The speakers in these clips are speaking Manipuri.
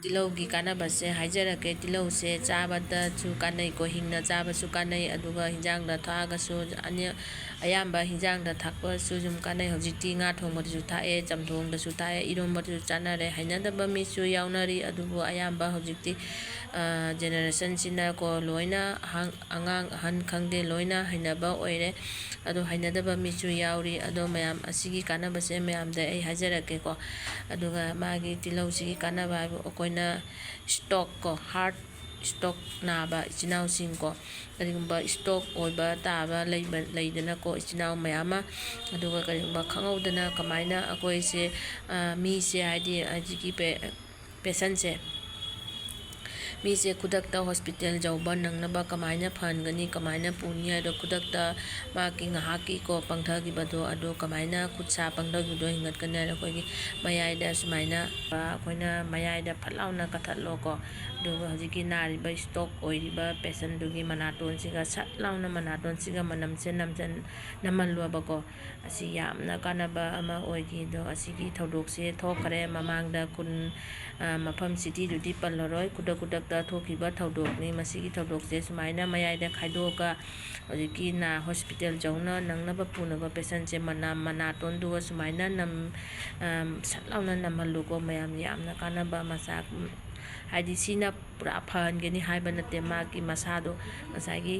ꯇꯤꯜꯍꯧꯒꯤ ꯀꯥꯟꯅꯕꯁꯦ ꯍꯥꯏꯖꯔꯛꯀꯦ ꯇꯤꯜꯍꯧꯁꯦ ꯆꯥꯕꯗꯁꯨ ꯀꯥꯟꯅꯩꯀꯣ ꯍꯤꯡꯅ ꯆꯥꯕꯁꯨ ꯀꯥꯟꯅꯩ ꯑꯗꯨꯒ ꯍꯤꯟꯖꯥꯡꯗ ꯊꯥꯛꯑꯒꯁꯨ ꯑꯌꯥꯝꯕ ꯍꯤꯟꯖꯥꯡꯗ ꯊꯥꯛꯄꯁꯨ ꯁꯨꯝ ꯀꯥꯟꯅꯩ ꯍꯧꯖꯤꯛꯇꯤ ꯉꯥ ꯊꯣꯡꯕꯗꯁꯨ ꯊꯥꯛꯑꯦ ꯆꯝꯊꯣꯡꯗꯁꯨ ꯊꯥꯛꯑꯦ ꯏꯔꯣꯟꯕꯗꯁꯨ ꯆꯥꯅꯔꯦ ꯍꯩꯅꯗꯕ ꯃꯤꯁꯨ ꯌꯥꯎꯅꯔꯤ ꯑꯗꯨꯕꯨ ꯑꯌꯥꯝꯕ ꯍꯧꯖꯤꯛꯇꯤ ꯖꯦꯅꯦꯔꯦꯁꯟꯁꯤꯅꯀꯣ ꯂꯣꯏꯅ ꯑꯉꯥꯡ ꯑꯍꯟ ꯈꯪꯗꯦ ꯂꯣꯏꯅ ꯍꯩꯅꯕ ꯑꯣꯏꯔꯦ ꯑꯗꯣ ꯍꯩꯅꯗꯕ ꯃꯤꯁꯨ ꯌꯥꯎꯔꯤ ꯑꯗꯣ ꯃꯌꯥꯝ ꯑꯁꯤꯒꯤ ꯀꯥꯟꯅꯕꯁꯦ ꯃꯌꯥꯝꯗ ꯑꯩ ꯍꯥꯏꯖꯔꯛꯀꯦꯀꯣ ꯑꯗꯨꯒ ꯃꯥꯒꯤ ꯇꯤꯜꯍꯧꯁꯤꯒꯤ ꯀꯥꯟꯅꯕ ꯍꯥꯏꯕꯨ ꯑꯩꯈꯣꯏꯅ ꯁ꯭ꯇꯣꯛ ꯀꯣ ꯍꯥꯔꯠ ꯁ꯭ꯇꯣꯛ ꯅꯥꯕ ꯏꯆꯤꯜ ꯏꯅꯥꯎꯁꯤꯡꯀꯣ ꯀꯔꯤꯒꯨꯝꯕ ꯁ꯭ꯇꯣꯛ ꯑꯣꯏꯕ ꯇꯥꯕ ꯂꯩꯗꯅꯀꯣ ꯏꯆꯤꯜ ꯏꯅꯥꯎ ꯃꯌꯥꯝ ꯑꯃ ꯑꯗꯨꯒ ꯀꯔꯤꯒꯨꯝꯕ ꯈꯪꯍꯧꯗꯅ ꯀꯃꯥꯏꯅ ꯑꯩꯈꯣꯏꯁꯦ ꯃꯤꯁꯦ ꯍꯥꯏꯗꯤ ꯍꯧꯖꯤꯛꯀꯤ ꯄꯦꯁꯦꯟꯁꯦ ꯃꯤꯁꯦ ꯈꯨꯗꯛꯇ ꯍꯣꯁꯄꯤꯇꯥꯜ ꯌꯧꯕ ꯅꯪꯅꯕ ꯀꯃꯥꯏꯅ ꯐꯍꯟꯒꯅꯤ ꯀꯃꯥꯏꯅ ꯄꯨꯅꯤ ꯍꯥꯏꯗꯣ ꯈꯨꯗꯛꯇ ꯃꯥꯒꯤ ꯉꯥꯏꯍꯥꯛꯀꯤꯀꯣ ꯄꯪꯊꯈꯤꯕꯗꯣ ꯑꯗꯣ ꯀꯃꯥꯏꯅ ꯈꯨꯠ ꯁꯥ ꯄꯪꯊꯈꯤꯕꯗꯣ ꯍꯦꯟꯒꯠꯀꯅꯤ ꯍꯥꯏꯅ ꯑꯩꯈꯣꯏꯒꯤ ꯃꯌꯥꯏꯗ ꯁꯨꯃꯥꯏꯅ ꯑꯩꯈꯣꯏꯅ ꯃꯌꯥꯏꯗ ꯐꯠ ꯂꯥꯎꯅ ꯀꯊꯠꯂꯣꯀꯣ ꯑꯗꯨꯒ ꯍꯧꯖꯤꯛꯀꯤ ꯅꯥꯔꯤꯕ ꯁ꯭ꯇꯣꯛ ꯑꯣꯏꯔꯤꯕ ꯄꯦꯁꯦꯟꯗꯨꯒꯤ ꯃꯅꯥꯇꯣꯟꯁꯤꯒ ꯁꯠ ꯂꯥꯎꯅ ꯃꯅꯥꯇꯣꯟꯁꯤꯒ ꯃꯅꯝꯁꯦ ꯅꯝꯍꯜꯂꯣꯕꯀꯣ ꯑꯁꯤ ꯌꯥꯝꯅ ꯀꯥꯟꯅꯕ ꯑꯃ ꯑꯣꯏꯈꯤ ꯑꯗꯣ ꯑꯁꯤꯒꯤ ꯊꯧꯗꯣꯛꯁꯦ ꯊꯣꯛꯈ꯭ꯔꯦ ꯃꯃꯥꯡꯗ ꯃꯐꯝ ꯁꯤꯇꯤꯗꯨꯗꯤ ꯄꯜꯂꯔꯣꯏ ꯈꯨꯗꯛꯇ ꯊꯣꯛꯈꯤꯕ ꯊꯧꯗꯣꯛꯅꯤ ꯃꯁꯤꯒꯤ ꯊꯧꯗꯣꯛꯁꯦ ꯁꯨꯃꯥꯏꯅ ꯃꯌꯥꯏꯗ ꯈꯥꯏꯗꯣꯛꯑꯒ ꯍꯧꯖꯤꯛꯀꯤ ꯍꯣꯁꯄꯤꯇꯥꯜ ꯌꯧꯅ ꯅꯪꯅꯕ ꯄꯨꯅꯕ ꯄꯦꯁꯦꯟꯁꯦ ꯃꯅꯥꯇꯣꯟꯗꯨꯒ ꯁꯨꯃꯥꯏꯅ ꯁꯠ ꯂꯥꯎꯅ ꯅꯝꯍꯜꯂꯨꯀꯣ ꯃꯌꯥꯝ ꯌꯥꯝꯅ ꯀꯥꯟꯅꯕ ꯃꯆꯥꯛ ꯍꯥꯏꯗꯤ ꯁꯤꯅ ꯄꯨꯔꯥ ꯐꯍꯟꯒꯅꯤ ꯍꯥꯏꯕ ꯅꯠꯇꯦ ꯃꯥꯒꯤ ꯃꯁꯥꯗꯣ ꯉꯁꯥꯏꯒꯤ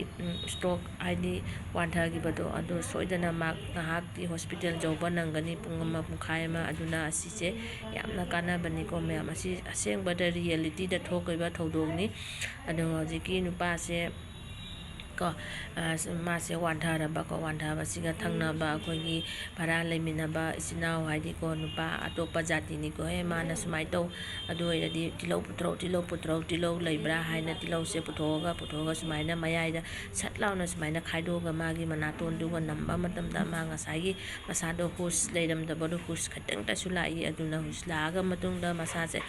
ꯁ꯭ꯇꯣꯛ ꯍꯥꯏꯗꯤ ꯋꯥꯟꯊꯈꯤꯕꯗꯣ ꯑꯗꯨ ꯁꯣꯏꯗꯅ ꯉꯥꯏꯍꯥꯛꯇꯤ ꯍꯣꯁꯄꯤꯇꯥꯜ ꯌꯧꯕ ꯅꯪꯒꯅꯤ ꯄꯨꯡ ꯑꯃ ꯄꯨꯡꯈꯥꯏ ꯑꯃ ꯑꯗꯨꯅ ꯑꯁꯤꯁꯦ ꯌꯥꯝꯅ ꯀꯥꯟꯅꯕꯅꯤꯀꯣ ꯃꯌꯥꯝ ꯑꯁꯤ ꯑꯁꯦꯡꯕꯗ ꯔꯤꯌꯦꯂꯤꯇꯤꯗ ꯊꯣꯛꯈꯤꯕ ꯊꯧꯗꯣꯛꯅꯤ ꯑꯗꯨꯒ ꯍꯧꯖꯤꯛꯀꯤ ꯅꯨꯄꯥꯁꯦ ꯀꯣ ꯃꯥꯁꯦ ꯋꯥꯟꯊꯔꯕꯀꯣ ꯋꯥꯟꯊꯕꯁꯤꯒ ꯊꯪꯅꯕ ꯑꯩꯈꯣꯏꯒꯤ ꯚꯔꯥ ꯂꯩꯃꯤꯟꯅꯕ ꯏꯆꯤꯜ ꯏꯅꯥꯎ ꯍꯥꯏꯗꯤꯀꯣ ꯅꯨꯄꯥ ꯑꯇꯣꯞꯄ ꯖꯥꯇꯤꯅꯤꯀꯣ ꯃꯥꯅ ꯁꯨꯃꯥꯏꯅ ꯇꯧ ꯑꯗꯨ ꯑꯣꯏꯔꯗꯤ ꯇꯤꯜꯍꯧ ꯄꯨꯊꯣꯔꯛꯎ ꯇꯤꯜꯍꯧ ꯂꯩꯕ꯭ꯔꯥ ꯍꯥꯏꯅ ꯇꯤꯜꯍꯧꯁꯦ ꯄꯨꯊꯣꯛꯑꯒ ꯁꯨꯃꯥꯏꯅ ꯃꯌꯥꯏꯗ ꯁꯠ ಲಾꯎꯅ ꯁꯨꯃꯥꯏꯅ ꯈꯥꯏꯗꯣꯛꯑꯒ ꯃꯥꯒꯤ ꯃꯅꯥꯇꯣꯟꯗꯨꯒ ꯅꯝꯕ ꯃꯇꯝꯗ ꯃꯥ ꯉꯁꯥꯏꯒꯤ ꯃꯁꯥꯗꯣ ꯍꯨꯁ ꯂꯩꯔꯝꯗꯕꯗꯣ ꯍꯨꯁ ꯈꯤꯇꯪꯇꯁꯨ ꯂꯥꯛꯏ ꯑꯗꯨꯅ ꯍꯨꯁ ꯂꯥꯛꯑꯒ ꯃꯇꯨꯡꯗ ꯃꯁꯥꯁꯦ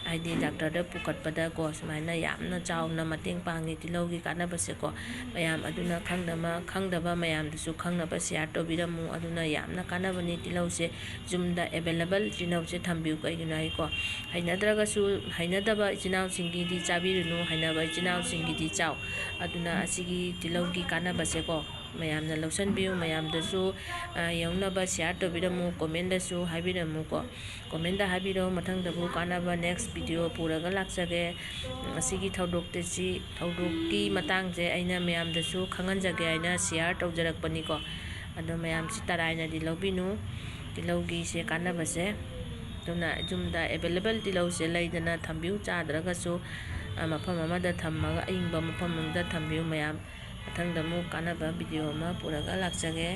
ꯍꯥꯏꯗꯤ ꯗꯥꯛꯇꯔꯗ ꯄꯨꯈꯠꯄꯗꯀꯣ ꯁꯨꯃꯥꯏꯅ ꯌꯥꯝꯅ ꯆꯥꯎꯅ ꯃꯇꯦꯡ ꯄꯥꯡꯉꯤ ꯇꯤꯜꯍꯧꯒꯤ ꯀꯥꯟꯅꯕꯁꯦꯀꯣ ꯃꯌꯥꯝ ꯑꯗꯨꯅ ꯈꯪꯗꯕ ꯃꯌꯥꯝꯗꯨꯁꯨ ꯈꯪꯅꯕ ꯁꯤꯌꯥꯔ ꯇꯧꯕꯤꯔꯝꯃꯨ ꯑꯗꯨꯅ ꯌꯥꯝꯅ ꯀꯥꯟꯅꯕꯅꯤ ꯇꯤꯜꯍꯧꯁꯦ ꯌꯨꯝꯗ ꯑꯦꯕꯥꯏꯂꯦꯕꯜ ꯇꯤꯜꯍꯧꯁꯦ ꯊꯝꯕꯤꯌꯨ ꯀꯩꯒꯤꯅꯣ ꯍꯥꯏꯀꯣ ꯍꯩꯅꯗꯕ ꯏꯆꯤꯜ ꯏꯅꯥꯎꯁꯤꯡꯒꯤꯗꯤ ꯆꯥꯕꯤꯔꯨꯅꯨ ꯍꯩꯅꯕ ꯏꯆꯤꯜ ꯏꯅꯥꯎꯁꯤꯡꯒꯤꯗꯤ ꯆꯥꯎ ꯑꯗꯨꯅ ꯑꯁꯤꯒꯤ ꯇꯤꯜꯍꯧꯒꯤ ꯀꯥꯟꯅꯕꯁꯦꯀꯣ ꯃꯌꯥꯝꯅ ꯂꯧꯁꯤꯟꯕꯤꯌꯨ ꯃꯌꯥꯝꯗꯁꯨ ꯌꯧꯅꯕ ꯁꯤꯌꯥꯔ ꯇꯧꯕꯤꯔꯝꯃꯨ ꯀꯣꯃꯦꯟꯗꯁꯨ ꯍꯥꯏꯕꯤꯔꯝꯃꯨꯀꯣ ꯀꯣꯃꯦꯟꯗ ꯍꯥꯏꯕꯤꯔꯛꯎ ꯃꯊꯪꯗꯕꯨ ꯀꯥꯟꯅꯕ ꯅꯦꯛꯁ ꯚꯤꯗꯤꯑꯣ ꯄꯨꯔꯒ ꯂꯥꯛꯆꯒꯦ ꯑꯁꯤꯒꯤ ꯊꯧꯗꯣꯛꯀꯤ ꯃꯇꯥꯡꯁꯦ ꯑꯩꯅ ꯃꯌꯥꯝꯗꯁꯨ ꯈꯪꯍꯟꯖꯒꯦ ꯍꯥꯏꯅ ꯁꯤꯌꯥꯔ ꯇꯧꯖꯔꯛꯄꯅꯤꯀꯣ ꯑꯗꯣ ꯃꯌꯥꯝꯁꯤ ꯇꯔꯥꯏꯅꯗꯤ ꯂꯧꯕꯤꯅꯨ ꯇꯤꯜꯍꯧꯒꯤꯁꯦ ꯀꯥꯟꯅꯕꯁꯦ ꯑꯗꯨꯅ ꯌꯨꯝꯗ ꯑꯦꯕꯥꯏꯂꯦꯕꯜ ꯇꯤꯜꯍꯧꯁꯦ ꯂꯩꯗꯅ ꯊꯝꯕꯤꯌꯨ ꯆꯥꯗ꯭ꯔꯒꯁꯨ ꯃꯐꯝ ꯑꯃꯗ ꯊꯝꯃꯒ ꯑꯏꯪꯕ ꯃꯐꯝ ꯑꯃꯗ ꯊꯝꯕꯤꯌꯨ ꯃꯌꯥꯝ ꯃꯊꯪꯗ ꯑꯃꯨꯛ ꯀꯥꯟꯅꯕ ꯚꯤꯗꯤꯑꯣ ꯑꯃ ꯄꯨꯔꯒ ꯂꯥꯛꯆꯒꯦ